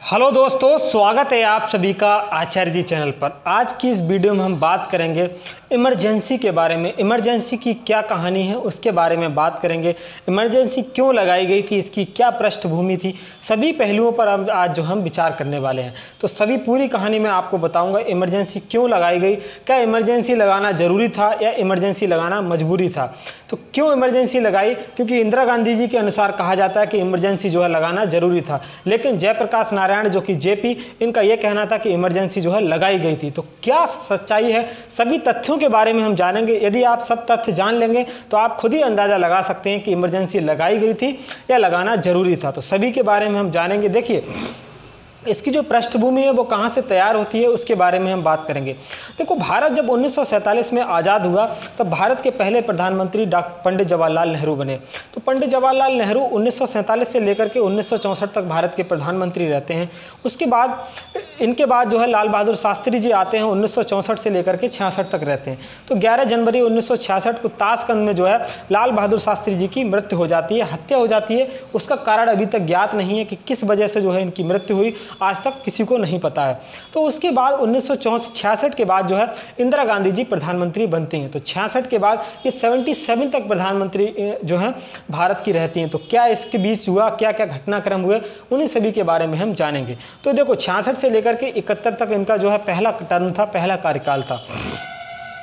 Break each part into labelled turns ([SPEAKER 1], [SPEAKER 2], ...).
[SPEAKER 1] Hello दोस्तों, स्वागत है आप सभी का आचार्य जी चैनल पर। आज की इस वीडियो में हम बात करेंगे इमरजेंसी के बारे में। इमरजेंसी की क्या कहानी है उसके बारे में बात करेंगे। इमरजेंसी क्यों लगाई गई थी, इसकी क्या पृष्ठभूमि थी, सभी पहलुओं पर आज हम विचार करने वाले हैं। तो सभी पूरी कहानी मैं आपको बताऊंगा। इमरजेंसी क्यों लगाई गई, क्या इमरजेंसी लगाना जरूरी था या इमरजेंसी लगाना मजबूरी था। तो क्यों इमरजेंसी लगाई, क्योंकि इंदिरा गांधी जी के अनुसार कहा जाता है कि इमरजेंसी जो है लगाना जरूरी था, लेकिन जयप्रकाश नारायण जो कि जेपी, इनका यह कहना था कि इमरजेंसी जो है लगाई गई थी। तो क्या सच्चाई है, सभी तथ्यों के बारे में हम जानेंगे। यदि आप सब तथ्य जान लेंगे तो आप खुद ही अंदाजा लगा सकते हैं कि इमरजेंसी लगाई गई थी या लगाना जरूरी था। तो सभी के बारे में हम जानेंगे। देखिए, इसकी जो पृष्ठभूमि है वो कहाँ से तैयार होती है उसके बारे में हम बात करेंगे। देखो, भारत जब 1947 में आज़ाद हुआ तब भारत के पहले प्रधानमंत्री डॉक्टर पंडित जवाहरलाल नेहरू बने। तो पंडित जवाहरलाल नेहरू 1947 से लेकर के 1964 तक भारत के प्रधानमंत्री रहते हैं। उसके बाद इनके बाद जो है लाल बहादुर शास्त्री जी आते हैं, 1964 से लेकर के 66 तक रहते हैं। तो 11 जनवरी 1966 को ताशकंद में जो है लाल बहादुर शास्त्री जी की मृत्यु हो जाती है, हत्या हो जाती है। उसका कारण अभी तक ज्ञात नहीं है कि किस वजह से जो है इनकी मृत्यु हुई, आज तक किसी को नहीं पता है। तो उसके बाद 1966 के बाद जो है इंदिरा गांधी जी प्रधानमंत्री बनती हैं। तो 66 के बाद ये 77 तक प्रधानमंत्री जो है भारत की रहती हैं। तो क्या इसके बीच हुआ, क्या क्या घटनाक्रम हुए, उन्हीं सभी के बारे में हम जानेंगे। तो देखो, 66 से लेकर के 71 तक इनका जो है पहला टर्म था, पहला कार्यकाल था।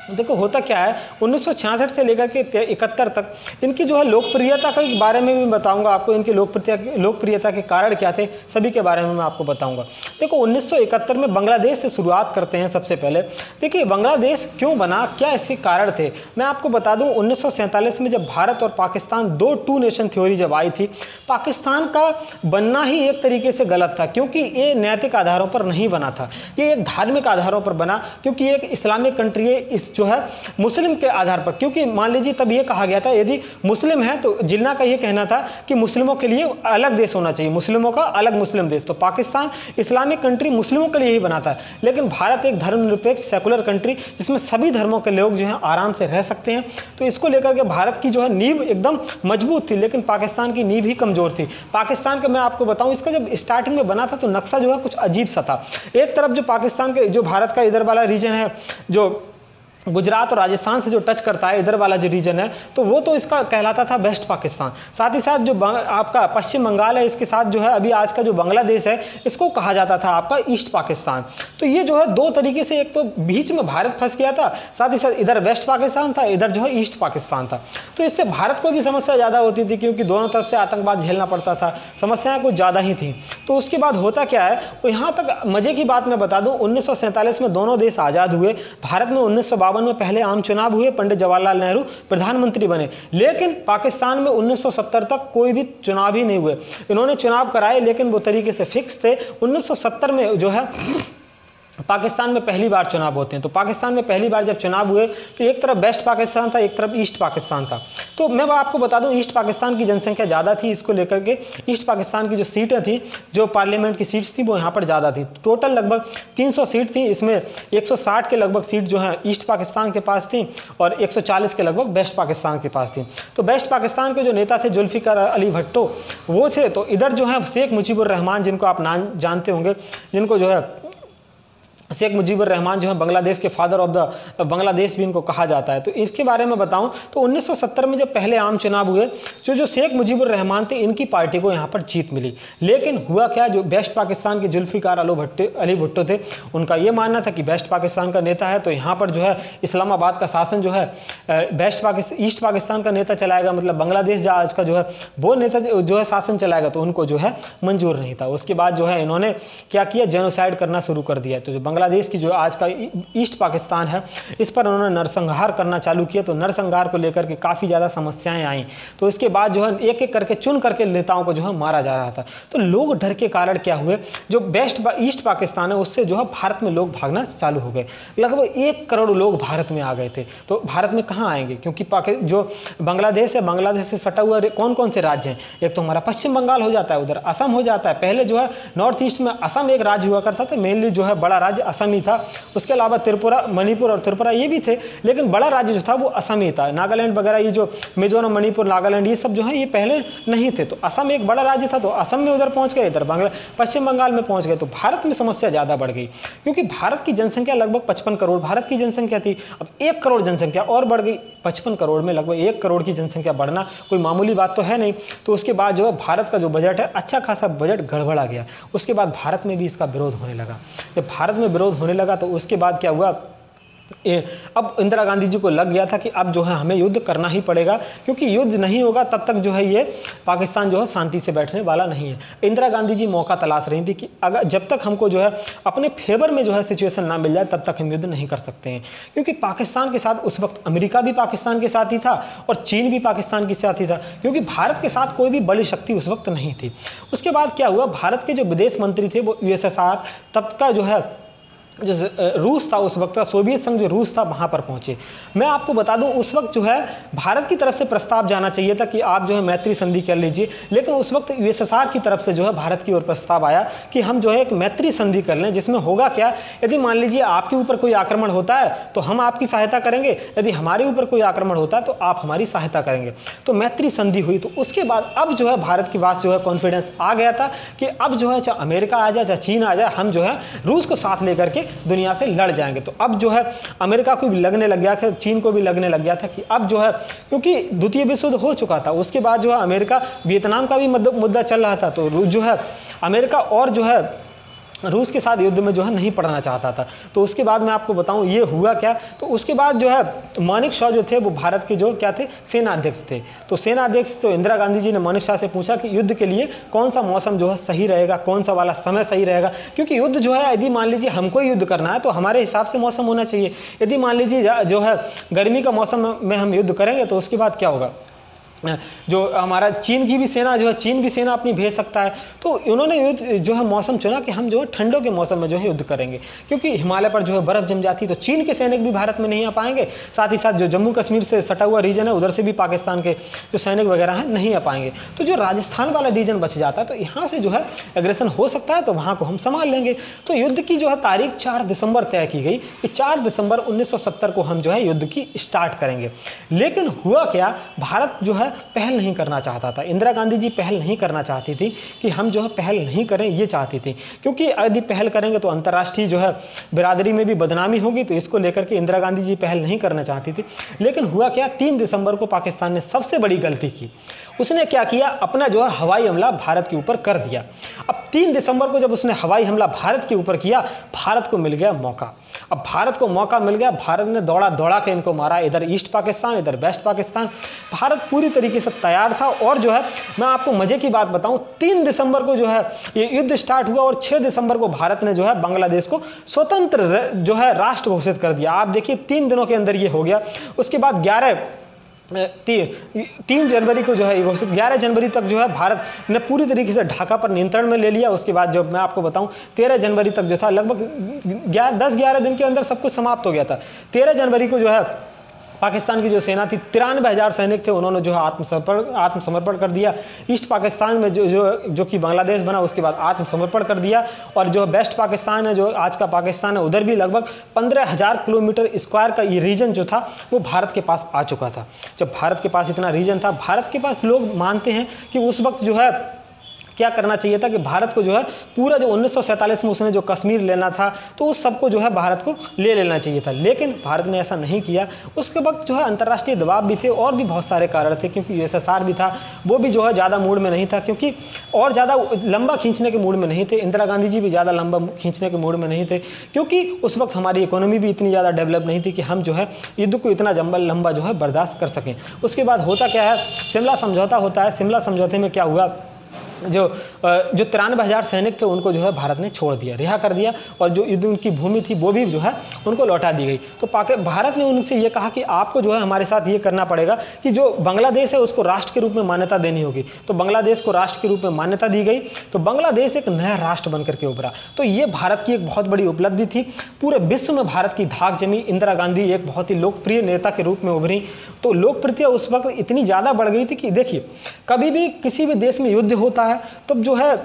[SPEAKER 1] देखो होता क्या है, 1966 से लेकर के 71 तक इनकी जो है लोकप्रियता के बारे में भी बताऊंगा आपको। इनकी लोकप्रियता के कारण क्या थे, सभी के बारे में मैं आपको बताऊंगा। देखो, 1971 में बांग्लादेश से शुरुआत करते हैं। सबसे पहले देखिए, बांग्लादेश क्यों बना, क्या इसके कारण थे, मैं आपको बता दूं। 1947 में जब भारत और पाकिस्तान टू नेशन थ्योरी जब आई थी, पाकिस्तान का बनना ही एक तरीके से गलत था, क्योंकि ये नैतिक आधारों पर नहीं बना था, ये एक धार्मिक आधारों पर बना, क्योंकि एक इस्लामिक कंट्री है, इस जो है मुस्लिम के आधार पर। क्योंकि मान लीजिए तब यह कहा गया था, यदि मुस्लिम है तो जिन्ना का यह कहना था कि मुस्लिमों के लिए अलग देश होना चाहिए, मुस्लिमों का अलग मुस्लिम देश। तो पाकिस्तान इस्लामिक कंट्री मुस्लिमों के लिए ही बना था, लेकिन भारत एक धर्मनिरपेक्ष सेकुलर कंट्री जिसमें सभी धर्मों के लोग जो है आराम से रह सकते हैं। तो इसको लेकर के भारत की जो है नींव एकदम मजबूत थी, लेकिन पाकिस्तान की नींव ही कमजोर थी। पाकिस्तान का मैं आपको बताऊं, इसका जब स्टार्टिंग में बना था तो नक्शा जो है कुछ अजीब सा था। एक तरफ जो पाकिस्तान के जो भारत का इधर वाला रीजन है, जो गुजरात और राजस्थान से जो टच करता है, इधर वाला जो रीजन है, तो वो तो इसका कहलाता था वेस्ट पाकिस्तान। साथ ही साथ जो आपका पश्चिम बंगाल है, इसके साथ जो है अभी आज का जो बांग्लादेश है, इसको कहा जाता था आपका ईस्ट पाकिस्तान। तो ये जो है दो तरीके से, एक तो बीच में भारत फंस गया था, साथ ही साथ इधर वेस्ट पाकिस्तान था, इधर जो है ईस्ट पाकिस्तान था। तो इससे भारत को भी समस्या ज़्यादा होती थी, क्योंकि दोनों तरफ से आतंकवाद झेलना पड़ता था, समस्याएं कुछ ज़्यादा ही थी। तो उसके बाद होता क्या है, तो यहाँ तक मजे की बात मैं बता दूँ, 1947 में दोनों देश आज़ाद हुए। भारत में 1952 में पहले आम चुनाव हुए, पंडित जवाहरलाल नेहरू प्रधानमंत्री बने, लेकिन पाकिस्तान में 1970 तक कोई भी चुनाव ही नहीं हुए। इन्होंने चुनाव कराए, लेकिन वो तरीके से फिक्स थे। 1970 में जो है पाकिस्तान में पहली बार चुनाव होते हैं। तो पाकिस्तान में पहली बार जब चुनाव हुए तो एक तरफ वेस्ट पाकिस्तान था, एक तरफ ईस्ट पाकिस्तान था। तो मैं आपको बता दूं, ईस्ट पाकिस्तान की जनसंख्या ज़्यादा थी, इसको लेकर के ईस्ट पाकिस्तान की जो सीटें थी, जो पार्लियामेंट की सीट्स थी, वो यहाँ पर ज़्यादा थी। टोटल लगभग 300 सीट थी, इसमें 160 के लगभग सीट जो है ईस्ट पाकिस्तान के पास थी और 140 के लगभग वेस्ट पाकिस्तान के पास थी। तो वेस्ट पाकिस्तान के जो नेता थे जुल्फिकार अली भुट्टो, वो थे। तो इधर जो है शेख मुजीबुर रहमान, जिनको आप नाम जानते होंगे, जिनको जो है शेख मुजीबुर रहमान जो है बांग्लादेश के फादर ऑफ द बांग्लादेश भी इनको कहा जाता है। तो इसके बारे में बताऊं तो 1970 में जब पहले आम चुनाव हुए, जो शेख मुजीबुर रहमान थे, इनकी पार्टी को यहाँ पर जीत मिली। लेकिन हुआ क्या, जो वेस्ट पाकिस्तान के जुल्फिकार अली भुट्टो थे, उनका ये मानना था कि वेस्ट पाकिस्तान का नेता है तो यहाँ पर जो है इस्लामाबाद का शासन जो है ईस्ट पाकिस्तान का नेता चलाएगा, मतलब बांग्लादेश आज का जो है वो नेता जो है शासन चलाएगा। तो उनको जो है मंजूर नहीं था। उसके बाद जो है इन्होंने क्या किया, जेनोसाइड करना शुरू कर दिया। तो जो बांग्लादेश की जो आज का ईस्ट पाकिस्तान है, इस पर उन्होंने नरसंहार करना चालू किया। तो नरसंहार को लेकर के काफ़ी ज़्यादा समस्याएं आई। तो इसके बाद जो है एक एक करके चुन करके नेताओं को जो है मारा जा रहा था। तो लोग डर के कारण क्या हुए, जो ईस्ट पाकिस्तान है उससे जो है भारत में लोग भागना चालू हो गए। लगभग 1 करोड़ लोग भारत में आ गए थे। तो भारत में कहाँ आएंगे, क्योंकि जो बांग्लादेश है, बांग्लादेश से सटा हुआ कौन कौन से राज्य हैं, एक तो हमारा पश्चिम बंगाल हो जाता है, उधर असम हो जाता है। पहले जो है नॉर्थ ईस्ट में असम एक राज्य हुआ करता था, मेनली जो है बड़ा राज्य राज्य असम ही था। उसके अलावा त्रिपुरा, मणिपुर और त्रिपुरा ये भी थे, लेकिन बड़ा राज्य जो था वो असम ही था। नागालैंड वगैरह ये जो मिजोरम, मणिपुर, नागालैंड ये सब जो है ये पहले नहीं थे। तो असम एक बड़ा राज्य था, तो असम में उधर पहुंच गए, इधर पश्चिम बंगाल में पहुंच गए। तो भारत में समस्या ज़्यादा बढ़ गई, क्योंकि भारत की जनसंख्या लगभग 55 करोड़ भारत की जनसंख्या थी। अब 1 करोड़ जनसंख्या और बढ़ गई, 55 करोड़ में लगभग 1 करोड़ की जनसंख्या बढ़ना कोई मामूली बात तो है नहीं। तो उसके बाद जो है भारत का जो बजट है, अच्छा खासा बजट गड़बड़ा गया। उसके बाद भारत में भी इसका विरोध होने लगा। जब भारत में विरोध होने लगा तो उसके बाद क्या हुआ, अब इंदिरा गांधी जी को लग गया था कि अब जो है हमें युद्ध करना ही पड़ेगा, क्योंकि युद्ध नहीं होगा तब तक जो है ये पाकिस्तान जो है शांति से बैठने वाला नहीं है। इंदिरा गांधी जी मौका तलाश रही थी कि अगर जब तक हमको जो है अपने फेवर में जो है सिचुएशन ना मिल जाए तब तक हम युद्ध नहीं कर सकते हैं। क्योंकि पाकिस्तान के साथ उस वक्त अमेरिका भी पाकिस्तान के साथ ही था और चीन भी पाकिस्तान के साथ ही था, क्योंकि भारत के साथ कोई भी बड़ी शक्ति उस वक्त नहीं थी। उसके बाद क्या हुआ, भारत के जो विदेश मंत्री थे वो यूएसएसआर तब का जो है जो रूस था उस वक्त का, सोवियत संघ जो रूस था वहाँ पर पहुँचे। मैं आपको बता दूं उस वक्त जो है भारत की तरफ से प्रस्ताव जाना चाहिए था कि आप जो है मैत्री संधि कर लीजिए, लेकिन उस वक्त यूएसएसआर की तरफ से जो है भारत की ओर प्रस्ताव आया कि हम जो है एक मैत्री संधि कर लें, जिसमें होगा क्या, यदि मान लीजिए आपके ऊपर कोई आक्रमण होता है तो हम आपकी सहायता करेंगे, यदि हमारे ऊपर कोई आक्रमण होता है तो आप हमारी सहायता करेंगे। तो मैत्री संधि हुई। तो उसके बाद अब जो है भारत के पास जो है कॉन्फिडेंस आ गया था कि अब जो है चाहे अमेरिका आ जाए चाहे चीन आ जाए, हम जो है रूस को साथ लेकर के दुनिया से लड़ जाएंगे। तो अब जो है अमेरिका को भी लगने लग गया था, चीन को भी लगने लग गया था कि अब जो है, क्योंकि द्वितीय विश्व युद्ध हो चुका था, उसके बाद जो है अमेरिका, वियतनाम का भी मुद्दा चल रहा था, तो जो है अमेरिका और जो है रूस के साथ युद्ध में जो है नहीं पड़ना चाहता था। तो उसके बाद मैं आपको बताऊं ये हुआ क्या। तो उसके बाद जो है मानेक शॉ जो थे वो भारत के जो क्या थे, सेना अध्यक्ष थे। तो सेना अध्यक्ष तो इंदिरा गांधी जी ने मानेक शॉ से पूछा कि युद्ध के लिए कौन सा मौसम जो है सही रहेगा, कौन सा वाला समय सही रहेगा, क्योंकि युद्ध जो है यदि मान लीजिए हमको युद्ध करना है तो हमारे हिसाब से मौसम होना चाहिए। यदि मान लीजिए जो है गर्मी का मौसम में हम युद्ध करेंगे तो उसके बाद क्या होगा, जो हमारा चीन की भी सेना जो है, चीन भी सेना अपनी भेज सकता है। तो उन्होंने युद्ध जो है मौसम चुना कि हम जो है ठंडों के मौसम में जो है युद्ध करेंगे, क्योंकि हिमालय पर जो है बर्फ जम जाती, तो चीन के सैनिक भी भारत में नहीं आ पाएंगे, साथ ही साथ जो जम्मू कश्मीर से सटा हुआ रीजन है उधर से भी पाकिस्तान के जो सैनिक वगैरह हैं नहीं आ पाएंगे। तो जो राजस्थान वाला रीजन बच जाता है तो यहाँ से जो है एग्रेशन हो सकता है, तो वहाँ को हम संभाल लेंगे। तो युद्ध की जो है तारीख 4 दिसंबर तय की गई कि 4 दिसंबर 1970 को हम जो है युद्ध की स्टार्ट करेंगे। लेकिन हुआ क्या, भारत जो है पहल नहीं करना चाहता था। इंदिरा गांधी जी पहल नहीं करना चाहती थी कि हम जो है पहल नहीं करें, ये चाहती थी, क्योंकि यदि पहल करेंगे तो अंतर्राष्ट्रीय जो है बिरादरी में भी बदनामी होगी। तो इसको लेकर के इंदिरा गांधी जी पहल नहीं करना चाहती थी। लेकिन हुआ क्या, 3 दिसंबर को पाकिस्तान ने सबसे बड़ी गलती की। उसने क्या किया, अपना जो है हवाई हमला भारत के ऊपर कर दिया। अब 3 दिसंबर को जब उसने हवाई हमला भारत के ऊपर किया, भारत को मिल गया मौका। अब भारत को मौका मिल गया, भारत ने दौड़ा दौड़ा के इनको मारा, इधर ईस्ट पाकिस्तान इधर वेस्ट पाकिस्तान। भारत पूरी तरीके से तैयार था। और जो है मैं आपको मजे की बात बताऊं, 3 दिसंबर को जो है ये युद्ध स्टार्ट हुआ और 6 दिसंबर को भारत ने जो है बांग्लादेश को स्वतंत्र जो है राष्ट्र घोषित कर दिया। आप देखिए 3 दिनों के अंदर ये हो गया। उसके बाद 3 जनवरी को जो है 11 जनवरी तक जो है भारत ने पूरी तरीके से ढाका पर नियंत्रण में ले लिया। उसके बाद जो मैं आपको बताऊं 13 जनवरी तक जो था लगभग 10-11 दिन के अंदर सब कुछ समाप्त हो गया था। 13 जनवरी को जो है पाकिस्तान की जो सेना थी 93,000 सैनिक थे, उन्होंने जो है आत्मसमर्पण कर दिया। ईस्ट पाकिस्तान में जो कि बांग्लादेश बना, उसके बाद आत्मसमर्पण कर दिया। और जो वेस्ट पाकिस्तान है, जो आज का पाकिस्तान है, उधर भी लगभग 15,000 किलोमीटर स्क्वायर का ये रीजन जो था वो भारत के पास आ चुका था। जब भारत के पास इतना रीजन था, भारत के पास लोग मानते हैं कि उस वक्त जो है क्या करना चाहिए था कि भारत को जो है पूरा जो 1947 में उसने जो कश्मीर लेना था तो उस सबको जो है भारत को ले लेना चाहिए था। लेकिन भारत ने ऐसा नहीं किया। उसके वक्त जो है अंतर्राष्ट्रीय दबाव भी थे और भी बहुत सारे कारण थे, क्योंकि यूएसएसआर भी था, वो भी जो है ज़्यादा मूड में नहीं था, क्योंकि और ज़्यादा लंबा खींचने के मूड में नहीं थे। इंदिरा गांधी जी भी ज़्यादा लंबा खींचने के मूड में नहीं थे, क्योंकि उस वक्त हमारी इकोनॉमी भी इतनी ज़्यादा डेवलप नहीं थी कि हम जो है युद्ध को इतना लंबा जो है बर्दाश्त कर सकें। उसके बाद होता क्या है, शिमला समझौता होता है। शिमला समझौते में क्या हुआ, जो 93,000 सैनिक थे उनको जो है भारत ने छोड़ दिया, रिहा कर दिया, और जो युद्ध उनकी भूमि थी वो भी जो है उनको लौटा दी गई। तो भारत ने उनसे ये कहा कि आपको जो है हमारे साथ ये करना पड़ेगा कि जो बांग्लादेश है उसको राष्ट्र के रूप में मान्यता देनी होगी। तो बांग्लादेश को राष्ट्र के रूप में मान्यता दी गई, तो बांग्लादेश एक नया राष्ट्र बनकर के उभरा। तो ये भारत की एक बहुत बड़ी उपलब्धि थी। पूरे विश्व में भारत की धाक जमी। इंदिरा गांधी एक बहुत ही लोकप्रिय नेता के रूप में उभरी। तो लोकप्रियता उस वक्त इतनी ज़्यादा बढ़ गई थी कि देखिए, कभी भी किसी भी देश में युद्ध होता है तो जो है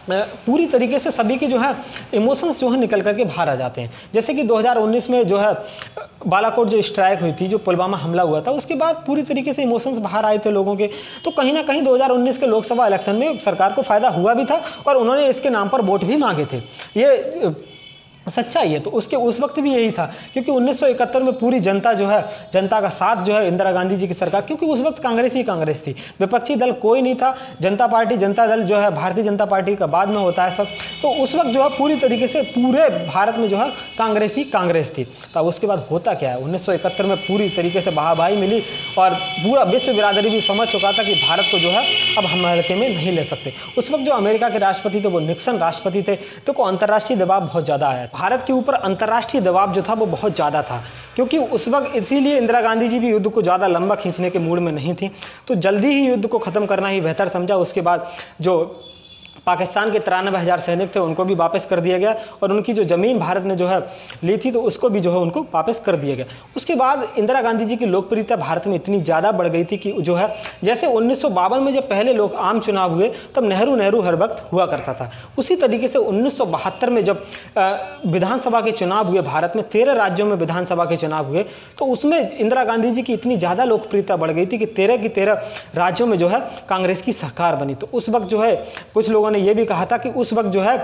[SPEAKER 1] पूरी तरीके से सभी के जो है इमोशंस जो है निकल करके बाहर आ जाते हैं। जैसे कि 2019 में जो है बालाकोट जो स्ट्राइक हुई थी, जो पुलवामा हमला हुआ था, उसके बाद पूरी तरीके से इमोशंस बाहर आए थे लोगों के। तो कहीं ना कहीं 2019 के लोकसभा इलेक्शन में सरकार को फायदा हुआ भी था और उन्होंने इसके नाम पर वोट भी मांगे थे। ये सच्चाई है। तो उसके उस वक्त भी यही था, क्योंकि 1971 में पूरी जनता जो है, जनता का साथ जो है इंदिरा गांधी जी की सरकार, क्योंकि उस वक्त कांग्रेस ही कांग्रेस थी, विपक्षी दल कोई नहीं था। जनता पार्टी, जनता दल जो है भारतीय जनता पार्टी का बाद में होता है सब। तो उस वक्त जो है पूरी तरीके से पूरे भारत में जो है कांग्रेस ही कांग्रेस थी। तब उसके बाद होता क्या है, 1971 में पूरी तरीके से बहाबाही मिली और पूरा विश्व बिरादरी भी समझ चुका था कि भारत को जो है अब हम हल्के में नहीं ले सकते। उस वक्त जो अमेरिका के राष्ट्रपति थे वो निक्सन राष्ट्रपति थे। तो अंतर्राष्ट्रीय दबाव बहुत ज़्यादा आया, भारत के ऊपर अंतर्राष्ट्रीय दबाव जो था वो बहुत ज़्यादा था, क्योंकि उस वक्त इसीलिए इंदिरा गांधी जी भी युद्ध को ज़्यादा लंबा खींचने के मूड में नहीं थी। तो जल्दी ही युद्ध को ख़त्म करना ही बेहतर समझा। उसके बाद जो पाकिस्तान के 93,000 सैनिक थे उनको भी वापस कर दिया गया और उनकी जो ज़मीन भारत ने जो है ली थी तो उसको भी जो है उनको वापस कर दिया गया। उसके बाद इंदिरा गांधी जी की लोकप्रियता भारत में इतनी ज़्यादा बढ़ गई थी कि जो है जैसे 1952 में जब पहले लोग आम चुनाव हुए तब नेहरू हर वक्त हुआ करता था, उसी तरीके से 1972 में जब विधानसभा के चुनाव हुए, भारत में 13 राज्यों में विधानसभा के चुनाव हुए, तो उसमें इंदिरा गांधी जी की इतनी ज़्यादा लोकप्रियता बढ़ गई थी कि 13 की 13 राज्यों में जो है कांग्रेस की सरकार बनी। तो उस वक्त जो है कुछ लोगों ने यह भी कहा था कि उस वक्त जो है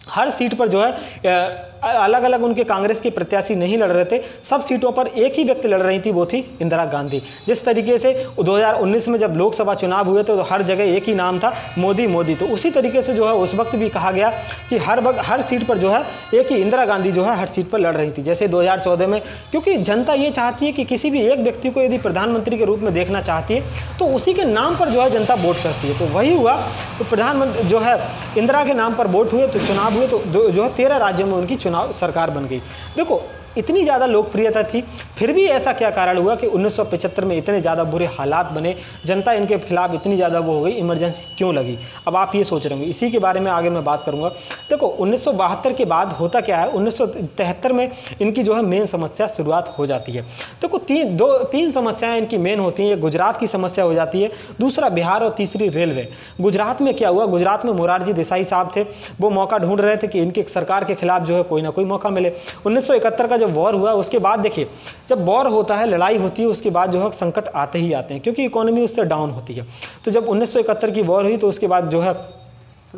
[SPEAKER 1] हर सीट पर जो है अलग अलग उनके कांग्रेस के प्रत्याशी नहीं लड़ रहे थे, सब सीटों पर एक ही व्यक्ति लड़ रही थी, वो थी इंदिरा गांधी। जिस तरीके से 2019 में जब लोकसभा चुनाव हुए थे तो हर जगह एक ही नाम था, मोदी मोदी। तो उसी तरीके से जो है उस वक्त भी कहा गया कि हर सीट पर जो है एक ही इंदिरा गांधी जो है हर सीट पर लड़ रही थी। जैसे 2014 में, क्योंकि जनता ये चाहती है कि किसी भी एक व्यक्ति को यदि प्रधानमंत्री के रूप में देखना चाहती है तो उसी के नाम पर जो है जनता वोट करती है। तो वही हुआ, तो प्रधानमंत्री जो है इंदिरा के नाम पर वोट हुए, तो चुनाव हुए, तो जो है 13 राज्यों में उनकी सरकार बन गई। देखो इतनी ज़्यादा लोकप्रियता थी, फिर भी ऐसा क्या कारण हुआ कि 1975 में इतने ज़्यादा बुरे हालात बने, जनता इनके खिलाफ इतनी ज़्यादा वो हो गई, इमरजेंसी क्यों लगी। अब आप ये सोच रहे होंगे, इसी के बारे में आगे मैं बात करूंगा। देखो 1972 के बाद होता क्या है, 1973 में इनकी जो है मेन समस्या शुरुआत हो जाती है। देखो तीन समस्याएं इनकी मेन होती हैं। गुजरात की समस्या हो जाती है, दूसरा बिहार और तीसरी रेलवे। गुजरात में क्या हुआ, गुजरात में मोरारजी देसाई साहब थे, वो मौका ढूंढ रहे थे कि इनकी सरकार के खिलाफ जो है कोई ना कोई मौका मिले। 1971 का जब वॉर हुआ उसके बाद देखिए, जब वॉर होता है, लड़ाई होती है, उसके बाद जो है संकट आते ही आते हैं, क्योंकि इकोनॉमी उससे डाउन होती है। तो जब 1971 की वॉर हुई तो उसके बाद जो है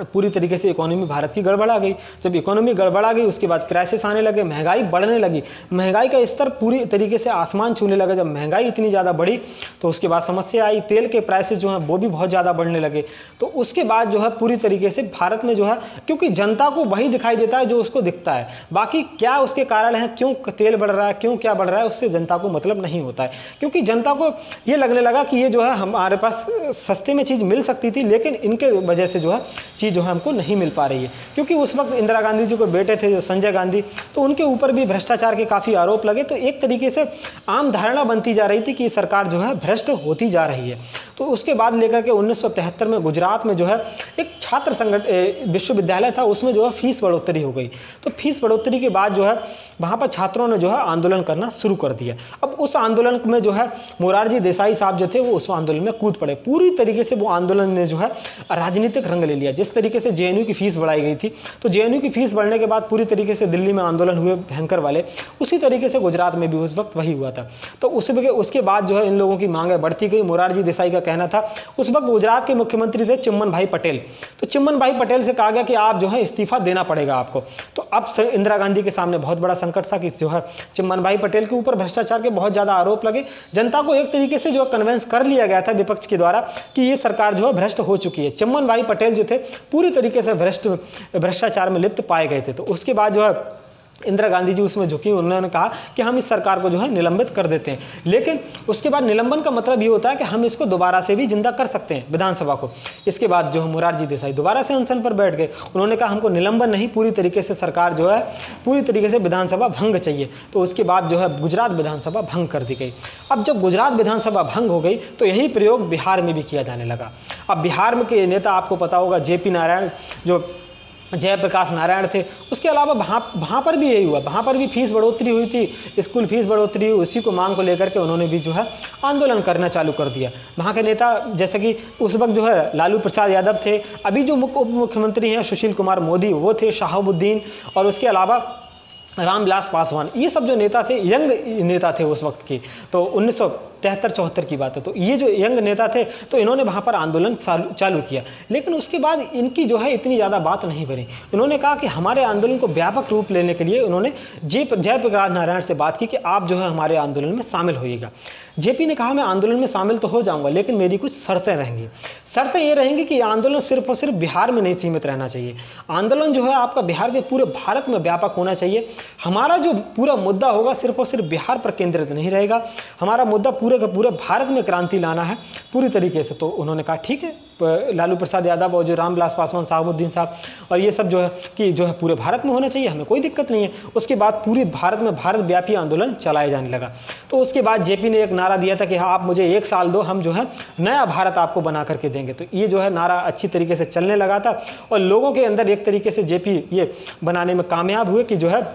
[SPEAKER 1] पूरी तरीके से इकोनॉमी भारत की गड़बड़ा गई। जब इकोनॉमी गड़बड़ा गई उसके बाद क्राइसिस आने लगे, महंगाई बढ़ने लगी, महंगाई का स्तर पूरी तरीके से आसमान छूने लगा। जब महंगाई इतनी ज़्यादा बढ़ी तो उसके बाद समस्या आई, तेल के प्राइसेस जो हैं वो भी बहुत ज़्यादा बढ़ने लगे। तो उसके बाद जो है पूरी तरीके से भारत में जो है, क्योंकि जनता को वही दिखाई देता है जो उसको दिखता है, बाकी क्या उसके कारण है, क्यों तेल बढ़ रहा है, क्यों क्या बढ़ रहा है, उससे जनता को मतलब नहीं होता है। क्योंकि जनता को ये लगने लगा कि ये जो है हमारे पास सस्ते में चीज़ मिल सकती थी, लेकिन इनके वजह से जो है चीज़ जो है हमको नहीं मिल पा रही है। क्योंकि उस वक्त इंदिरा गांधी जी को बेटे थे जो संजय गांधी, तो उनके ऊपर भी भ्रष्टाचार के काफ़ी आरोप लगे। तो एक तरीके से आम धारणा बनती जा रही थी कि सरकार जो है भ्रष्ट होती जा रही है। तो उसके बाद लेकर के 1973 में गुजरात में जो है एक छात्र संगठन विश्वविद्यालय था, उसमें जो है फीस बढ़ोतरी हो गई। तो फीस बढ़ोतरी के बाद जो है वहाँ पर छात्रों ने जो है आंदोलन करना शुरू कर दिया। अब उस आंदोलन में जो है मोरारजी देसाई साहब जो थे वो उस आंदोलन में कूद पड़े। पूरी तरीके से वो आंदोलन ने जो है राजनीतिक रंग ले लिया। जिस तरीके से जेएनयू की फीस बढ़ाई गई थी, तो जेएनयू की फीस बढ़ने के बाद पूरी तरीके से दिल्ली में आंदोलन हुए भयंकर वाले, उसी तरीके से गुजरात में भी उस वक्त वही हुआ था। तो उसके बाद जो है इन लोगों की मांगें बढ़ती गई। मोरारजी देसाई का कहना था, उस वक्त गुजरात के मुख्यमंत्री थे चिम्मन भाई पटेल, तो चिम्मन भाई पटेल से कहा गया कि आप जो है इस्तीफा देना पड़ेगा आपको। तो अब इंदिरा गांधी के सामने बहुत बड़ा संकट था कि जो है चिम्मन भाई पटेल के ऊपर भ्रष्टाचार के बहुत ज्यादा आरोप लगे। जनता को एक तरीके से जो कन्वेंस कर लिया गया था विपक्ष के द्वारा कि ये सरकार जो है भ्रष्ट हो चुकी है। चिम्मन भाई पटेल जो थे पूरी तरीके से भ्रष्टाचार में लिप्त पाए गए थे। तो उसके बाद जो है इंदिरा गांधी जी उसमें झुकी, उन्होंने कहा कि हम इस सरकार को जो है निलंबित कर देते हैं। लेकिन उसके बाद निलंबन का मतलब ये होता है कि हम इसको दोबारा से भी जिंदा कर सकते हैं विधानसभा को। इसके बाद जो है मोरारजी देसाई दोबारा से अनशन पर बैठ गए। उन्होंने कहा हमको निलंबन नहीं, पूरी तरीके से सरकार जो है पूरी तरीके से विधानसभा भंग चाहिए। तो उसके बाद जो है गुजरात विधानसभा भंग कर दी गई। अब जब गुजरात विधानसभा भंग हो गई तो यही प्रयोग बिहार में भी किया जाने लगा। अब बिहार में के नेता आपको पता होगा जेपी नारायण, जो जयप्रकाश नारायण थे। उसके अलावा वहाँ पर भी यही हुआ, वहाँ पर भी फीस बढ़ोतरी हुई थी, स्कूल फीस बढ़ोतरी हुई, उसी को मांग को लेकर के उन्होंने भी जो है आंदोलन करना चालू कर दिया। वहाँ के नेता जैसे कि उस वक्त जो है लालू प्रसाद यादव थे, अभी जो उप मुख्यमंत्री हैं सुशील कुमार मोदी वो थे, शहाबुद्दीन, और उसके अलावा रामविलास पासवान, ये सब जो नेता थे यंग नेता थे उस वक्त के। तो 1973-74 की बात है। तो ये जो यंग नेता थे तो इन्होंने वहाँ पर आंदोलन चालू किया, लेकिन उसके बाद इनकी जो है इतनी ज़्यादा बात नहीं बनी। इन्होंने कहा कि हमारे आंदोलन को व्यापक रूप लेने के लिए उन्होंने जयप्रकाश नारायण से बात की कि आप जो है हमारे आंदोलन में शामिल होइएगा। जेपी ने कहा मैं आंदोलन में शामिल तो हो जाऊंगा, लेकिन मेरी कुछ शर्तें रहेंगी। शर्तें ये रहेंगी कि आंदोलन सिर्फ और सिर्फ बिहार में नहीं सीमित रहना चाहिए, आंदोलन जो है आपका बिहार के पूरे भारत में व्यापक होना चाहिए। हमारा जो पूरा मुद्दा होगा सिर्फ और सिर्फ बिहार पर केंद्रित नहीं रहेगा, हमारा मुद्दा पूरे के पूरे भारत में क्रांति लाना है पूरी तरीके से। तो उन्होंने कहा ठीक है, लालू प्रसाद यादव और जो रामविलास पासवान, शहाबुद्दीन साहब और ये सब जो है कि जो है पूरे भारत में होना चाहिए, हमें कोई दिक्कत नहीं है। उसके बाद पूरी भारत में भारत व्यापी आंदोलन चलाए जाने लगा। तो उसके बाद जेपी ने एक नारा दिया था कि हाँ आप मुझे 1 साल दो, हम जो है नया भारत आपको बना करके देंगे। तो ये जो है नारा अच्छी तरीके से चलने लगा था और लोगों के अंदर एक तरीके से जेपी ये बनाने में कामयाब हुए कि जो है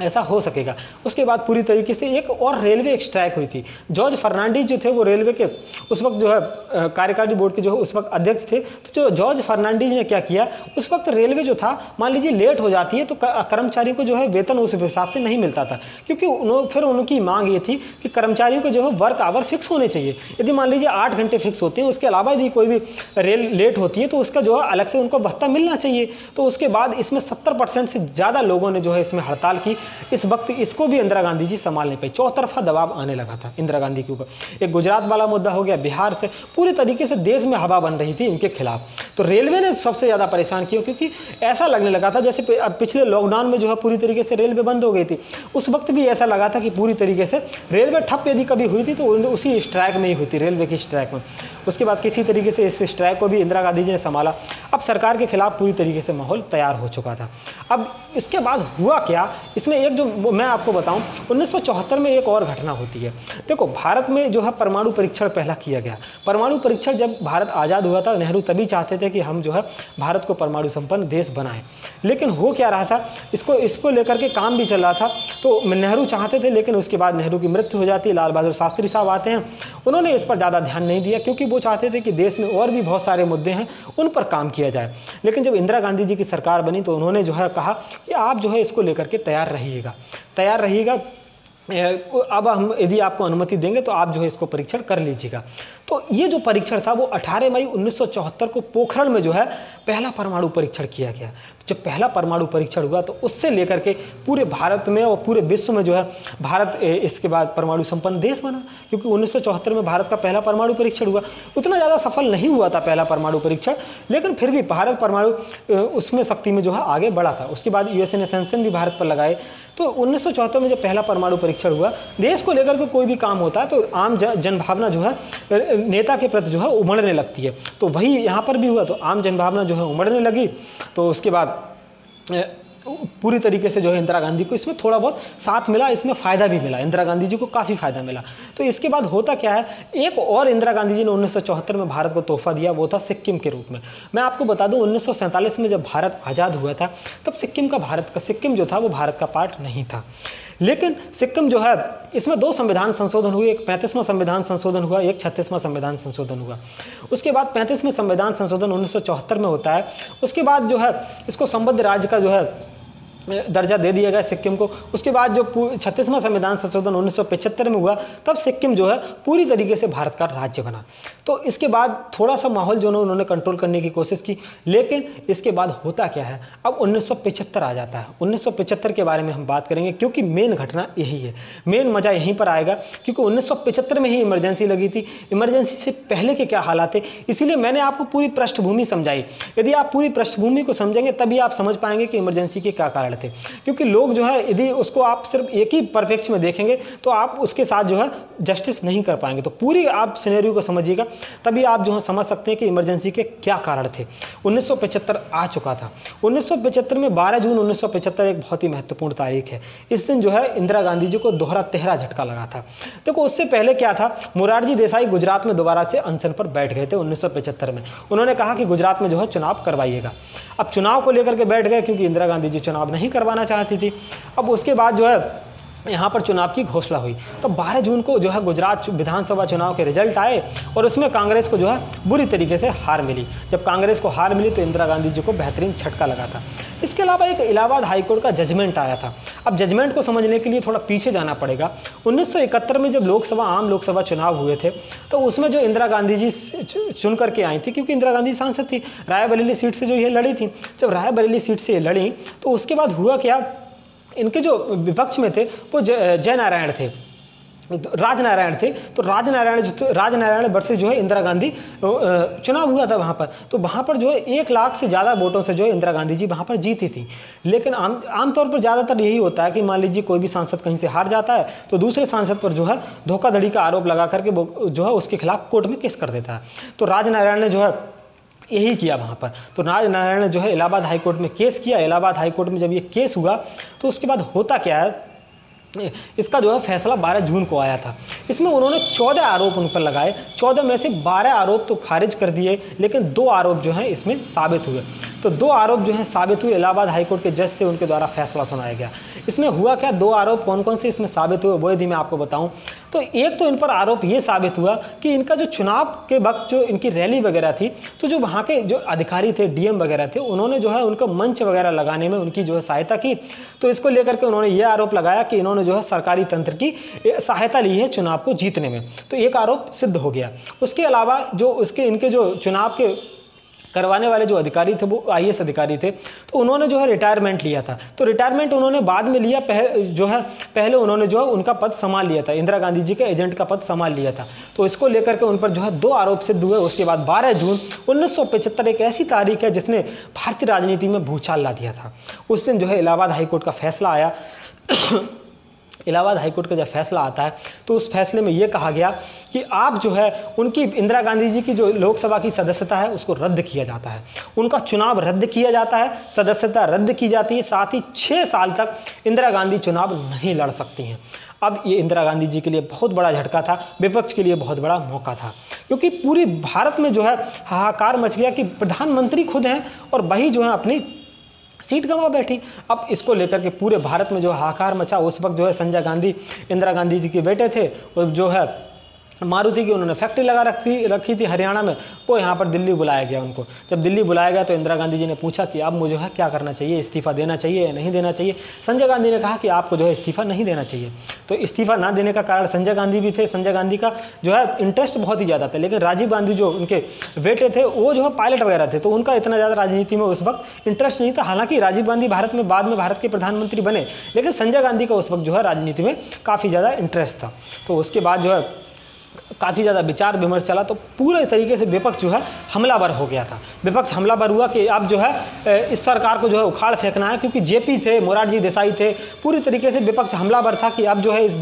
[SPEAKER 1] ऐसा हो सकेगा। उसके बाद पूरी तरीके से एक और रेलवे स्ट्राइक हुई थी। जॉर्ज फर्नांडीज जो थे वो रेलवे के उस वक्त जो है कार्यकारी बोर्ड के जो है उस वक्त अध्यक्ष थे। तो जो जॉर्ज फर्नांडीज ने क्या किया, उस वक्त रेलवे जो था मान लीजिए लेट हो जाती है तो कर्मचारियों को जो है वेतन उस हिसाब से नहीं मिलता था, क्योंकि फिर उनकी मांग ये थी कि कर्मचारियों को जो है वर्क आवर फिक्स होने चाहिए। यदि मान लीजिए 8 घंटे फिक्स होते हैं, उसके अलावा यदि कोई भी रेल लेट होती है तो उसका जो है अलग से उनको भत्ता मिलना चाहिए। तो उसके बाद इसमें 70% से ज़्यादा लोगों ने जो है इसमें हड़ताल की। इस वक्त इसको भी इंदिरा गांधी जी संभाल नहीं पाई, चौतरफा दबाव आने लगा था इंदिरा गांधी के ऊपर। एक गुजरात वाला मुद्दा हो गया, बिहार से पूरी तरीके से देश में हवा बन रही थी इनके खिलाफ। तो रेलवे ने सबसे ज़्यादा परेशान किया, क्योंकि ऐसा लगने लगा था जैसे पिछले लॉकडाउन में जो है पूरी तरीके से रेलवे बंद हो गई थी, उस वक्त भी ऐसा लगा था कि पूरी तरीके से रेलवे ठप यदि कभी हुई थी तो उसी स्ट्राइक में ही हुई थी, रेलवे की स्ट्राइक में। उसके बाद किसी तरीके से इस स्ट्राइक को भी इंदिरा गांधी जी ने संभाला। अब सरकार के खिलाफ पूरी तरीके से माहौल तैयार हो चुका था। अब इसके बाद हुआ क्या, इसमें एक जो मैं आपको बताऊं, 1974 में एक और घटना होती है। देखो भारत में जो है परमाणु परीक्षण पहला किया गया। परमाणु परीक्षण जब भारत आज़ाद हुआ था, नेहरू तभी चाहते थे कि हम जो है भारत को परमाणु संपन्न देश बनाएं, लेकिन हो क्या रहा था, इसको लेकर के काम भी चल रहा था। तो नेहरू चाहते थे, लेकिन उसके बाद नेहरू की मृत्यु हो जाती है, लाल बहादुर शास्त्री साहब आते हैं, उन्होंने इस पर ज़्यादा ध्यान नहीं दिया, क्योंकि वो चाहते थे कि देश में और भी बहुत सारे मुद्दे हैं उन पर काम किया जाए। लेकिन जब इंदिरा गांधी जी की सरकार बनी तो उन्होंने जो है कहा कि आप जो है इसको लेकर के तैयार रहिएगा, अब हम यदि आपको अनुमति देंगे तो आप जो है इसको परीक्षण कर लीजिएगा। तो ये जो परीक्षण था वो 18 मई 1974 को पोखरण में जो है पहला परमाणु परीक्षण किया गया। जब पहला परमाणु परीक्षण हुआ तो उससे लेकर के पूरे भारत में और पूरे विश्व में जो है भारत इसके बाद परमाणु संपन्न देश बना, क्योंकि 1974 में भारत का पहला परमाणु परीक्षण हुआ। उतना ज़्यादा सफल नहीं हुआ था पहला परमाणु परीक्षण, लेकिन फिर भी भारत परमाणु उसमें शक्ति में जो है आगे बढ़ा था। उसके बाद यूएस ने सैंक्शन भी भारत पर लगाए। तो 1974 में जब पहला परमाणु परीक्षण हुआ, देश को लेकर के कोई भी काम होता है तो आम जनभावना जो है नेता के प्रति जो है उमड़ने लगती है। तो वही यहाँ पर भी हुआ, तो आम जनभावना जो है उमड़ने लगी। तो उसके बाद पूरी तरीके से जो है इंदिरा गांधी को इसमें थोड़ा बहुत साथ मिला, इसमें फ़ायदा भी मिला, इंदिरा गांधी जी को काफ़ी फ़ायदा मिला। तो इसके बाद होता क्या है, एक और इंदिरा गांधी जी ने 1974 में भारत को तोहफा दिया, वो था सिक्किम के रूप में। मैं आपको बता दूं 1947 में जब भारत आज़ाद हुआ था तब सिक्किम जो था वो भारत का पार्ट नहीं था। लेकिन सिक्किम जो है इसमें 2 संविधान संशोधन हुए, एक 35वां संविधान संशोधन हुआ, एक 36वां संविधान संशोधन हुआ। उसके बाद 35वें संविधान संशोधन 1974 में होता है। उसके बाद जो है इसको संबद्ध राज्य का जो है दर्जा दे दिया गया सिक्किम को। उसके बाद जो 36वां संविधान संशोधन 1975 में हुआ तब सिक्किम जो है पूरी तरीके से भारत का राज्य बना। तो इसके बाद थोड़ा सा माहौल जो उन्होंने कंट्रोल करने की कोशिश की, लेकिन इसके बाद होता क्या है, अब 1975 आ जाता है। 1975 के बारे में हम बात करेंगे, क्योंकि मेन घटना यही है, मेन मजा यहीं पर आएगा, क्योंकि 1975 में ही इमरजेंसी लगी थी। इमरजेंसी से पहले के क्या हालात थे, इसीलिए मैंने आपको पूरी पृष्ठभूमि समझाई। यदि आप पूरी पृष्ठभूमि को समझेंगे तभी आप समझ पाएंगे कि इमरजेंसी के क्या कारण थे। थे, क्योंकि लोग जो है यदि उसको आप सिर्फ एक ही परिप्रेक्ष्य में देखेंगे तो आप उसके साथ जो है जस्टिस नहीं कर पाएंगे। तो पूरी आप सिनेरियो को समझिएगा, तभी आप जो है समझ सकते हैं कि इमरजेंसी के क्या कारण थे। 1975 आ चुका था। 1975 में 12 जून 1975 एक बहुत ही महत्वपूर्ण तारीख है। इस दिन जो है इंदिरा गांधी जी को दोहरा तिहरा झटका लगा था। देखो उससे पहले क्या था, मोरारजी देसाई गुजरात में दोबारा से अनशन पर बैठ गए थे 1975 में। उन्होंने कहा कि गुजरात में जो है चुनाव करवाइएगा। अब चुनाव को लेकर के बैठ गए क्योंकि इंदिरा गांधी जी चुनाव नहीं करवाना चाहती थी। अब उसके बाद जो है यहाँ पर चुनाव की घोषणा हुई। तो 12 जून को जो है गुजरात विधानसभा चुनाव के रिजल्ट आए और उसमें कांग्रेस को जो है बुरी तरीके से हार मिली। जब कांग्रेस को हार मिली तो इंदिरा गांधी जी को बेहतरीन झटका लगा था। इसके अलावा एक इलाहाबाद हाईकोर्ट का जजमेंट आया था। अब जजमेंट को समझने के लिए थोड़ा पीछे जाना पड़ेगा। 1971 में जब आम लोकसभा चुनाव हुए थे तो उसमें जो इंदिरा गांधी जी चुन करके आई थी, क्योंकि इंदिरा गांधी सांसद थी, रायबरेली सीट से जो ये लड़ी थी। जब रायबरेली सीट से ये लड़ी तो उसके बाद हुआ क्या, इनके जो विपक्ष में थे वो जयनारायण थे, राजनारायण थे। तो राजनारायण वर्सेस जो है इंदिरा गांधी चुनाव हुआ था वहाँ पर। तो वहाँ पर जो है 1 लाख से ज़्यादा वोटों से जो है इंदिरा गांधी जी वहाँ पर जीती थी। लेकिन आमतौर पर ज़्यादातर यही होता है कि मान लीजिए कोई भी सांसद कहीं से हार जाता है तो दूसरे सांसद पर जो है धोखाधड़ी का आरोप लगा करके वो जो है उसके खिलाफ कोर्ट में केस कर देता है। तो राजनारायण ने जो है यही किया वहाँ पर। तो राजनारायण ने जो है इलाहाबाद हाईकोर्ट में केस किया। इलाहाबाद हाईकोर्ट में जब ये केस हुआ तो उसके बाद होता क्या है, इसका जो है फैसला 12 जून को आया था। इसमें उन्होंने 14 आरोप उन पर लगाए। 14 में से 12 आरोप तो खारिज कर दिए, लेकिन 2 आरोप जो हैं इसमें साबित हुए। तो 2 आरोप जो हैं साबित हुए, इलाहाबाद हाईकोर्ट के जज थे, उनके द्वारा फैसला सुनाया गया। इसमें हुआ क्या, 2 आरोप कौन कौन से इसमें साबित हुए वो यदि मैं आपको बताऊं तो एक तो इन पर आरोप ये साबित हुआ कि इनका जो चुनाव के वक्त जो इनकी रैली वगैरह थी, तो जो वहाँ के जो अधिकारी थे, डीएम वगैरह थे, उन्होंने जो है उनको मंच वगैरह लगाने में उनकी जो है सहायता की। तो इसको लेकर के उन्होंने ये आरोप लगाया कि इन्होंने जो है सरकारी तंत्र की सहायता ली है चुनाव को जीतने में। तो एक आरोप सिद्ध हो गया। उसके अलावा जो इनके जो चुनाव के करवाने वाले जो अधिकारी थे वो आईएएस अधिकारी थे, तो उन्होंने जो है रिटायरमेंट लिया था। तो रिटायरमेंट उन्होंने बाद में लिया, पहले उन्होंने जो है उनका पद संभाल लिया था, इंदिरा गांधी जी के एजेंट का पद संभाल लिया था। तो इसको लेकर के उन पर जो है 2 आरोप सिद्ध हुए। उसके बाद 12 जून 1975 एक ऐसी तारीख है जिसने भारतीय राजनीति में भूचाल ला दिया था। उस दिन जो है इलाहाबाद हाईकोर्ट का फैसला आया। इलाहाबाद हाईकोर्ट का जब फैसला आता है तो उस फैसले में यह कहा गया कि आप जो है उनकी इंदिरा गांधी जी की जो लोकसभा की सदस्यता है उसको रद्द किया जाता है, उनका चुनाव रद्द किया जाता है, सदस्यता रद्द की जाती है। साथ ही 6 साल तक इंदिरा गांधी चुनाव नहीं लड़ सकती हैं। अब ये इंदिरा गांधी जी के लिए बहुत बड़ा झटका था, विपक्ष के लिए बहुत बड़ा मौका था, क्योंकि पूरी भारत में जो है हाहाकार मच गया कि प्रधानमंत्री खुद हैं और वही जो है अपनी सीट गंवा बैठी। अब इसको लेकर के पूरे भारत में जो हाहाकार मचा। उस वक्त जो है संजय गांधी इंदिरा गांधी जी के बेटे थे, और जो है मारुति की उन्होंने फैक्ट्री लगा रखी थी हरियाणा में, वो यहाँ पर दिल्ली बुलाया गया उनको। जब दिल्ली बुलाया गया तो इंदिरा गांधी जी ने पूछा कि अब मुझे है क्या करना चाहिए, इस्तीफा देना चाहिए या नहीं देना चाहिए। संजय गांधी ने कहा कि आपको जो है इस्तीफा नहीं देना चाहिए। तो इस्तीफा ना देने का कारण संजय गांधी भी थे, संजय गांधी का जो है इंटरेस्ट बहुत ही ज़्यादा था, लेकिन राजीव गांधी जो उनके बेटे थे वो जो है पायलट वगैरह थे, तो उनका इतना ज़्यादा राजनीति में उस वक्त इंटरेस्ट नहीं था। हालांकि राजीव गांधी बाद में भारत के प्रधानमंत्री बने, लेकिन संजय गांधी का उस वक्त जो है राजनीति में काफ़ी ज़्यादा इंटरेस्ट था। तो उसके बाद जो है काफ़ी ज़्यादा विचार विमर्श चला, तो पूरे तरीके से विपक्ष जो है हमलावर हो गया था। विपक्ष हमलावर हुआ कि अब जो है इस सरकार को जो है उखाड़ फेंकना है, क्योंकि जेपी थे, मोरारजी देसाई थे, पूरी तरीके से विपक्ष हमलावर था कि अब जो है इस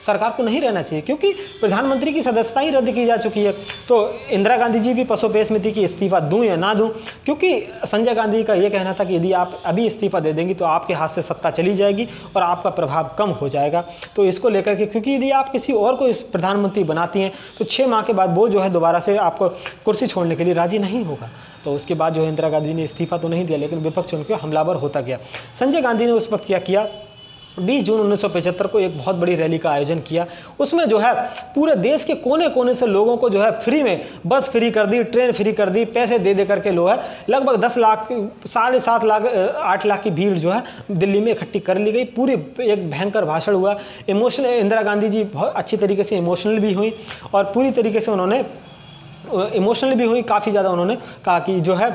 [SPEAKER 1] सरकार को नहीं रहना चाहिए, क्योंकि प्रधानमंत्री की सदस्यता ही रद्द की जा चुकी है। तो इंदिरा गांधी जी भी पसोपेश में थी कि इस्तीफा दूँ या ना दूँ, क्योंकि संजय गांधी का ये कहना था कि यदि आप अभी इस्तीफा दे देंगी तो आपके हाथ से सत्ता चली जाएगी और आपका प्रभाव कम हो जाएगा। तो इसको लेकर के, क्योंकि यदि आप किसी और को इस प्रधानमंत्री बनाती हैं तो 6 माह के बाद वो जो है दोबारा से आपको कुर्सी छोड़ने के लिए राजी नहीं होगा। तो उसके बाद जो है इंदिरा गांधी ने इस्तीफा तो नहीं दिया, लेकिन विपक्ष उनके हमलावर होता गया। संजय गांधी ने उस वक्त क्या किया, 20 जून 1975 को एक बहुत बड़ी रैली का आयोजन किया। उसमें जो है पूरे देश के कोने कोने से लोगों को जो है फ्री में बस फ्री कर दी, ट्रेन फ्री कर दी, पैसे दे करके लो है लगभग 10 लाख 7.5 लाख 8 लाख की भीड़ जो है दिल्ली में इकट्ठी कर ली गई। पूरी एक भयंकर भाषण हुआ। इंदिरा गांधी जी बहुत अच्छी तरीके से इमोशनल भी हुई और पूरी तरीके से उन्होंने इमोशनल भी हुई। काफ़ी ज़्यादा उन्होंने कहा कि जो है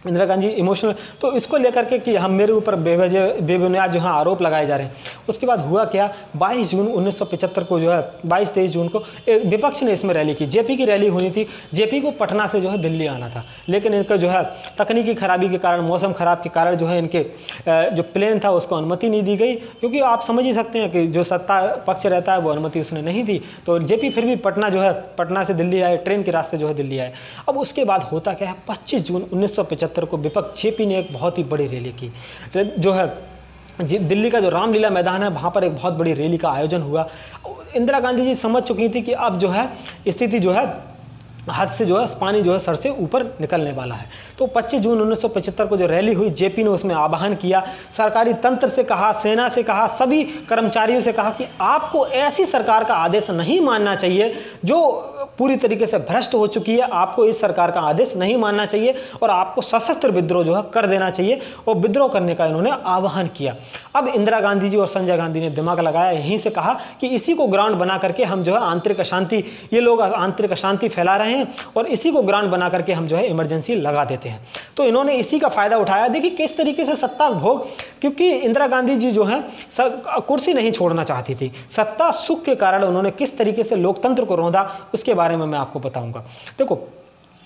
[SPEAKER 1] इंदिरा गांधी इमोशनल, तो इसको लेकर के कि हम मेरे ऊपर बेबुनियाद जो है आरोप लगाए जा रहे हैं। उसके बाद हुआ क्या, 22 जून 1975 को जो है 22-23 जून को एक विपक्ष ने इसमें रैली की। जेपी की रैली होनी थी, जेपी को पटना से जो है दिल्ली आना था, लेकिन इनका जो है तकनीकी खराबी के कारण, मौसम खराब के कारण जो है इनके जो प्लेन था उसको अनुमति नहीं दी गई, क्योंकि आप समझ ही सकते हैं कि जो सत्ता पक्ष रहता है वो अनुमति उसने नहीं दी। तो जेपी फिर भी पटना जो है, पटना से दिल्ली आए, ट्रेन के रास्ते जो है दिल्ली आए। अब उसके बाद होता क्या है, 25 जून 1975 को विपक्ष जेपी ने एक बहुत ही बड़ी रैली की, जो है दिल्ली का जो रामलीला मैदान है वहाँ पर एक बहुत बड़ी रैली का आयोजन हुआ। इंदिरा गांधी जी समझ चुकी थी कि अब जो है स्थिति जो है हाथ से जो है पानी जो है सर से ऊपर निकलने वाला है। तो 25 जून 1975 को जो रैली हुई, जेपी ने उसमें आह्वान किया, सरकारी तंत्र से कहा, सेना से कहा, सभी कर्मचारियों से कहा कि आपको ऐसी सरकार का आदेश नहीं मानना चाहिए जो पूरी तरीके से भ्रष्ट हो चुकी है। आपको इस सरकार का आदेश नहीं मानना चाहिए और आपको सशस्त्र विद्रोह जो है कर देना चाहिए, और विद्रोह करने का इन्होंने आह्वान किया। अब इंदिरा गांधी जी और संजय गांधी ने दिमाग लगाया, यहीं से कहा कि इसी को ग्राउंड बना करके हम जो है आंतरिक अशांति, ये लोग आंतरिक अशांति फैला रहे हैं और इसी को ग्राउंड बना करके हम जो है इमरजेंसी लगा देते हैं। तो इन्होंने इसी का फायदा उठाया। देखिए किस तरीके से सत्ता भोग, क्योंकि इंदिरा गांधी जी जो है कुर्सी नहीं छोड़ना चाहती थी, सत्ता सुख के कारण उन्होंने किस तरीके से लोकतंत्र को रौंदा उसके बारे में मैं आपको बताऊंगा। देखो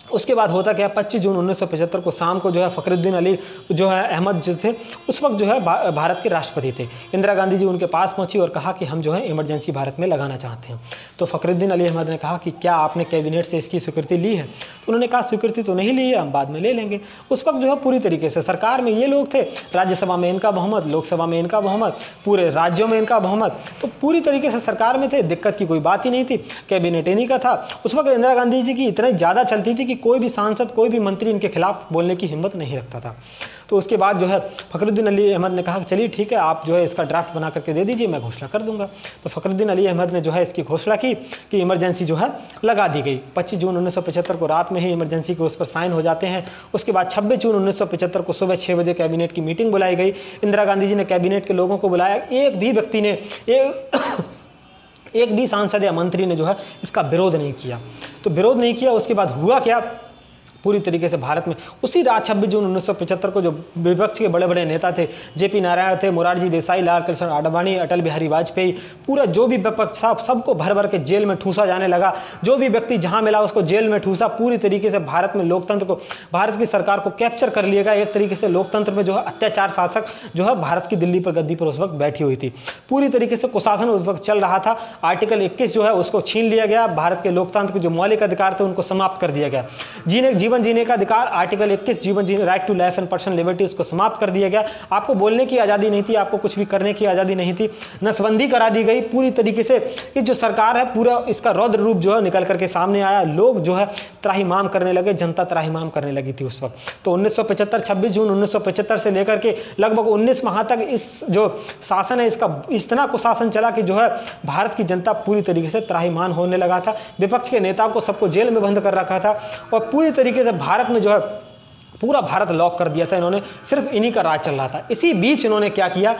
[SPEAKER 1] उसके बाद होता क्या, 25 जून 1975 को शाम को जो है फखरुद्दीन अली जो है अहमद जो थे उस वक्त जो है भारत के राष्ट्रपति थे। इंदिरा गांधी जी उनके पास पहुंची और कहा कि हम जो है इमरजेंसी भारत में लगाना चाहते हैं। तो फखरुद्दीन अली अहमद ने कहा कि क्या आपने कैबिनेट से इसकी स्वीकृति ली है? तो उन्होंने कहा स्वीकृति तो नहीं ली है, हम बाद में ले लेंगे। उस वक्त जो है पूरी तरीके से सरकार में ये लोग थे, राज्यसभा में इनका बहुमत, लोकसभा में इनका बहुमत, पूरे राज्यों में इनका बहुमत, तो पूरी तरीके से सरकार में थे, दिक्कत की कोई बात ही नहीं थी, कैबिनेट इन्हीं का था। उस वक्त इंदिरा गांधी जी की इतनी ज़्यादा चलती थी कि कोई भी सांसद, कोई भी मंत्री इनके खिलाफ बोलने की हिम्मत नहीं रखता था। तो उसके बाद जो है फखरुद्दीन अली अहमद ने कहा चलिए ठीक है, आप जो है इसका ड्राफ्ट बना करके दे दीजिए, मैं घोषणा कर दूंगा। तो फखरुद्दीन अली अहमद ने जो है इसकी घोषणा की कि इमरजेंसी जो है लगा दी गई। 25 जून 1975 को रात में ही इमरजेंसी के उस पर साइन हो जाते हैं। उसके बाद 26 जून 1975 को सुबह 6 बजे कैबिनेट की मीटिंग बुलाई गई। इंदिरा गांधी जी ने कैबिनेट के लोगों को बुलाया, एक भी व्यक्ति ने एक भी सांसद या मंत्री ने जो है इसका विरोध नहीं किया। तो विरोध नहीं किया, उसके बाद हुआ क्या, पूरी तरीके से भारत में उसी रात 26 जून 1975 को जो विपक्ष के बड़े बड़े नेता थे, जेपी नारायण थे, मोरारजी देसाई, लाल कृष्ण आडवाणी, अटल बिहारी वाजपेयी, पूरा जो भी विपक्ष था सबको भर भर के जेल में ठूसा जाने लगा। जो भी व्यक्ति जहां मिला उसको जेल में ठूसा। पूरी तरीके से भारत में लोकतंत्र को, भारत की सरकार को कैप्चर कर लिया गया। एक तरीके से लोकतंत्र में जो है अत्याचार शासक जो है भारत की दिल्ली पर गद्दी पर उस वक्त बैठी हुई थी। पूरी तरीके से कुशासन उस वक्त चल रहा था। आर्टिकल 21 जो है उसको छीन लिया गया। भारत के लोकतंत्र के जो मौलिक अधिकार थे उनको समाप्त कर दिया गया। जीवन जीने का अधिकार, आर्टिकल 21 जीवन जीने, right to life and personal liberty, उसको समाप्त कर दिया गया। आपको बोलने की आज़ादी नहीं थी, आपको कुछ भी करने की आज़ादी नहीं थी। नसबंदी करा दी गई। पूरी तरीके से इस जो सरकार है पूरा इसका रौद्र रूप जो है निकल करके सामने आया। लोग जो है त्राहिमाम करने लगे, जनता त्राहिमाम करने लगी थी उस वक्त। तो 1975 26 जून 1975 से लेकर के लगभग 19 माह तक इस जो शासन है इसका इतना कुशासन चला कि जो है भारत की जनता पूरी तरीके से त्राहिमाम होने लगा था। विपक्ष के नेताओं को सबको जेल में बंद कर रखा था और पूरी तरीके से भारत में जो है पूरा भारत लॉक कर दिया था इन्होंने। सिर्फ इन्हीं का राज चल रहा था। इसी बीच इन्होंने क्या किया,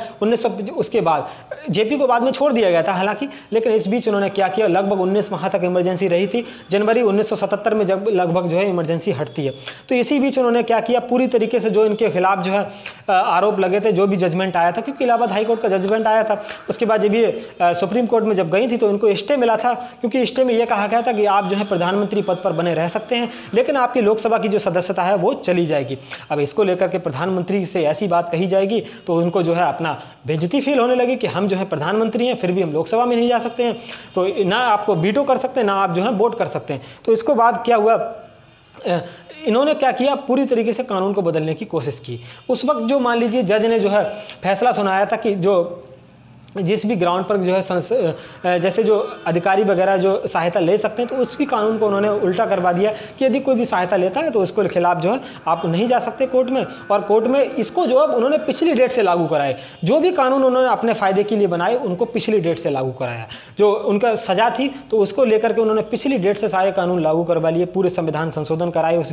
[SPEAKER 1] उसके बाद जेपी को बाद में छोड़ दिया गया था हालांकि, लेकिन इस बीच इन्होंने क्या किया, लगभग 19 माह तक इमरजेंसी रही थी। जनवरी 1977 में जब लगभग जो है इमरजेंसी हटती है, तो इसी बीच उन्होंने क्या किया, पूरी तरीके से जो इनके खिलाफ जो है आरोप लगे थे, जो भी जजमेंट आया था, क्योंकि इलाहाबाद हाईकोर्ट का जजमेंट आया था, उसके बाद जब ये सुप्रीम कोर्ट में जब गई थी तो इनको स्टे मिला था, क्योंकि स्टे में यह कहा गया था कि आप जो है प्रधानमंत्री पद पर बने रह सकते हैं, लेकिन आपकी लोकसभा की जो सदस्यता है वो चली जाएगी। अब इसको लेकर के प्रधानमंत्री से ऐसी बात कही जाएगी तो उनको जो है अपना बेइज्जती फील होने लगी कि हम जो है प्रधानमंत्री हैं फिर भी हम लोकसभा में नहीं जा सकते हैं, तो ना आपको वीटो कर सकते हैं ना आप जो है वोट कर सकते हैं। तो इसको बाद क्या हुआ, इन्होंने क्या किया, पूरी तरीके से कानून को बदलने की कोशिश की। उस वक्त जो मान लीजिए जज ने जो है फैसला सुनाया था कि जो जिस भी ग्राउंड पर जो है जैसे जो अधिकारी वगैरह जो सहायता ले सकते हैं, तो उस भी कानून को उन्होंने उल्टा करवा दिया कि यदि कोई भी सहायता लेता है तो उसको खिलाफ जो है आप नहीं जा सकते कोर्ट में। और कोर्ट में इसको जो है उन्होंने पिछली डेट से लागू कराए। जो भी कानून उन्होंने अपने फ़ायदे के लिए बनाए उनको पिछली डेट से लागू कराया। जो उनका सज़ा थी तो उसको लेकर के उन्होंने पिछली डेट से सारे कानून लागू करवा लिए, पूरे संविधान संशोधन कराए।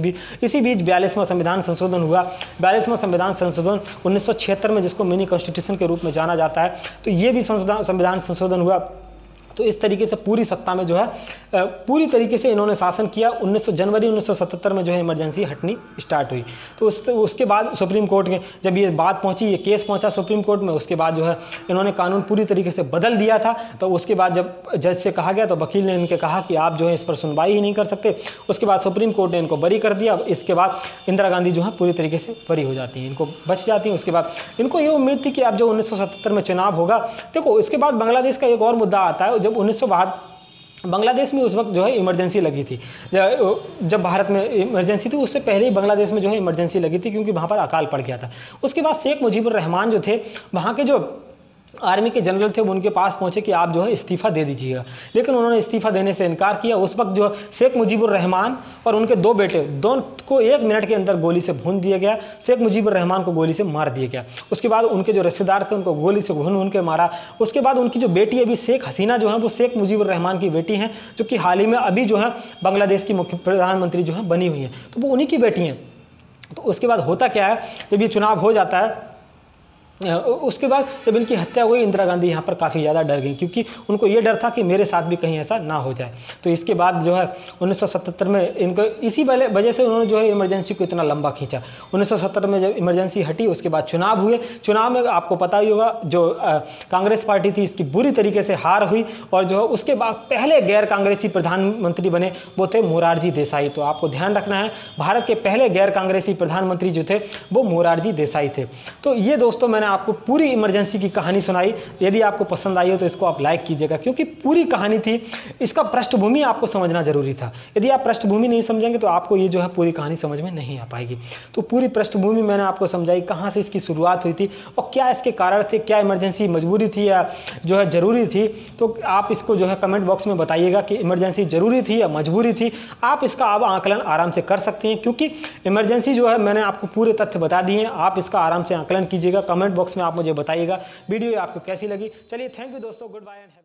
[SPEAKER 1] इसी बीच 42वां संविधान संशोधन हुआ। 42वां संविधान संशोधन 1976 में, जिसको मिनी कॉन्स्टिट्यूशन के रूप में जाना जाता है, तो ये भी संविधान संशोधन हुआ। तो इस तरीके से पूरी सत्ता में जो है पूरी तरीके से इन्होंने शासन किया। 19 जनवरी 1977 में जो है इमरजेंसी हटनी स्टार्ट हुई। तो उसके बाद सुप्रीम कोर्ट के जब ये बात पहुंची, ये केस पहुंचा सुप्रीम कोर्ट में, उसके बाद जो है इन्होंने कानून पूरी तरीके से बदल दिया था। तो उसके बाद जब जज से कहा गया तो वकील ने इनके कहा कि आप जो है इस पर सुनवाई ही नहीं कर सकते। उसके बाद सुप्रीम कोर्ट ने इनको बरी कर दिया। इसके बाद इंदिरा गांधी जो है पूरी तरीके से बरी हो जाती हैं, इनको बच जाती हैं। उसके बाद इनको ये उम्मीद थी कि अब जो 1977 में चुनाव होगा, देखो इसके बाद बांग्लादेश का एक और मुद्दा आता है। जब 1972 बांग्लादेश में उस वक्त जो है इमरजेंसी लगी थी, जब भारत में इमरजेंसी थी उससे पहले ही बांग्लादेश में जो है इमरजेंसी लगी थी, क्योंकि वहाँ पर अकाल पड़ गया था। उसके बाद शेख मुजीबुर रहमान जो थे, वहाँ के जो आर्मी के जनरल थे, वो उनके पास पहुंचे कि आप जो है इस्तीफ़ा दे दीजिएगा, लेकिन उन्होंने इस्तीफ़ा देने से इनकार किया। उस वक्त जो शेख मुजीबुर रहमान और उनके 2 बेटे, दोनों को 1 मिनट के अंदर गोली से भून दिया गया। शेख मुजीबुर रहमान को गोली से मार दिया गया। उसके बाद उनके जो रिश्तेदार थे उनको गोली से भून के मारा। उसके बाद उनकी जो बेटी अभी शेख हसीना जो है, वो शेख मुजीबुर रहमान की बेटी हैं, जो कि हाल ही में अभी जो है बांग्लादेश की मुख्य प्रधानमंत्री जो है बनी हुई हैं, तो वो उन्हीं की बेटी हैं। तो उसके बाद होता क्या है, जब ये चुनाव हो जाता है, उसके बाद जब इनकी हत्या हुई, इंदिरा गांधी यहाँ पर काफ़ी ज़्यादा डर गई, क्योंकि उनको ये डर था कि मेरे साथ भी कहीं ऐसा ना हो जाए। तो इसके बाद जो है 1977 में इनको इसी वजह से उन्होंने जो है इमरजेंसी को इतना लंबा खींचा। 1970 में जब इमरजेंसी हटी, उसके बाद चुनाव हुए। चुनाव में आपको पता ही होगा, जो कांग्रेस पार्टी थी इसकी बुरी तरीके से हार हुई, और जो है उसके बाद पहले गैर कांग्रेसी प्रधानमंत्री बने वो थे मोरारजी देसाई। तो आपको ध्यान रखना है, भारत के पहले गैर कांग्रेसी प्रधानमंत्री जो थे वो मोरारजी देसाई थे। तो ये दोस्तों मैंने आपको पूरी इमरजेंसी की कहानी सुनाई। यदि आपको पसंद आई हो तो इसको आप लाइक कीजिएगा, क्योंकि पूरी कहानी थी, इसका पृष्ठभूमि आपको समझना जरूरी था। यदि आप पृष्ठभूमि नहीं समझेंगे तो आपको ये जो है पूरी कहानी समझ में नहीं आ पाएगी। तो पूरी पृष्ठभूमि मैंने आपको समझाई, कहाँ से इसकी शुरुआत हुई थी और क्या इसके कारण थे, क्या इमरजेंसी मजबूरी थी या जो है ज़रूरी थी। तो आप इसको जो है कमेंट बॉक्स में बताइएगा कि इमरजेंसी ज़रूरी थी या मजबूरी थी। आप इसका अब आकलन आराम से कर सकते हैं, क्योंकि इमरजेंसी जो है मैंने आपको पूरे तथ्य बता दिए हैं। आप इसका आराम से आकलन कीजिएगा। कमेंट बॉक्स में आप मुझे बताइएगा वीडियो आपको कैसी लगी। चलिए, थैंक यू दोस्तों, गुड बाय एंड